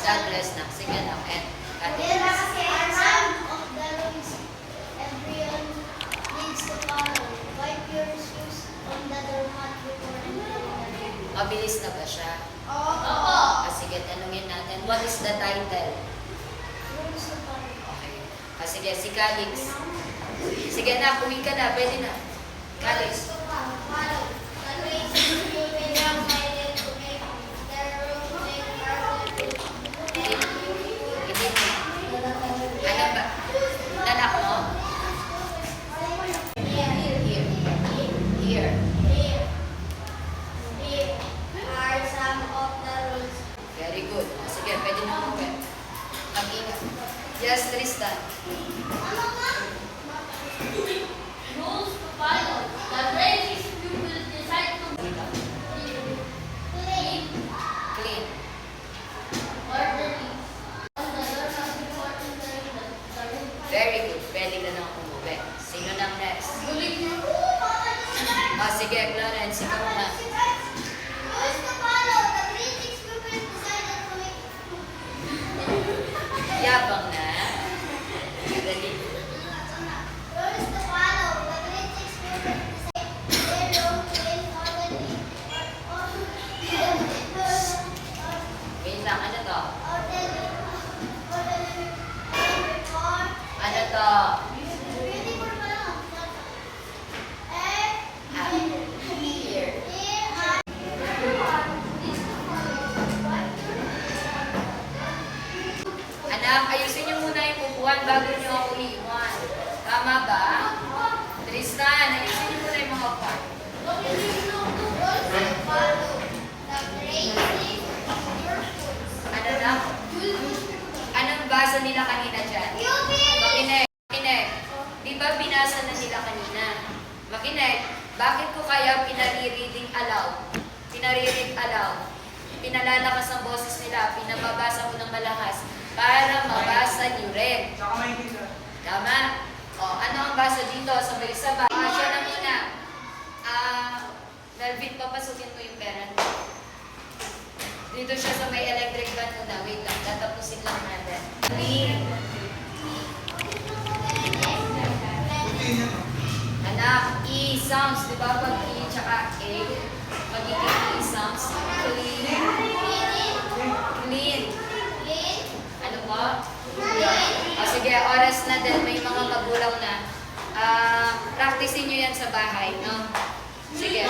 God bless na. Sige na. And Some of the rules everyone needs to follow. Wipe your shoes on the doormat before entering the room. mabilis na ba siya? Opo. Sige, tanungin natin. What is the title? Rules to follow. Okay. Sige, si Calix. Sige na, uwi ka na. Pwede na. Calix. Follow. The grace is given from my little to make the room make perfect. Hindi mo. Ano ba? Nanak mo? Here. Here. Here are some of the rules. Very good. Sige, pwede na umuwi. Mag-ingat. Yes, Tristan. Rules to follow. The grade is you will decide to Clean. Clean. orderly. On the door of before entering the room. Very good. Pwede ka na umuwi. Sino nang next? Sige, Clarence. Ikaw na. Rules to follow. The grade is given decided to make. Yabang na. Dali. Rules to follow. The grade is given decided their room clean orderly. Wait lang. Ano to? Orderly before. Ano to? Beautiful pa lang. Here. Anak, ayusin niyo muna yung upuan bago niyo ako iiwan. Tama ba? Tristan, ayusin niyo muna yung mga upuan. Ano na? Anong basa nila kanina dyan? Makinig. Di ba binasa na nila kanina? Makinig. Bakit ko kaya pinare-reading aloud? Pinare-read aloud. Pinalalakas ang boses nila. Pinababasa mo ng malakas para mabasa niyo rin. Tsaka maintindihan. Tama? O, ano ang basa dito? Sabay-sabay. Siya na muna. Melvin, papasukin mo yung parent. Dito siya sa may electric fan muna. Wait lang, tatapusin lang natin. Clean. Anak, E sounds. Di ba pag E tsaka A, magiging E sounds. Clean. Clean. Ano po? O sige, oras na din. May mga magulang na. Practicein nyo yan sa bahay, no? Sige.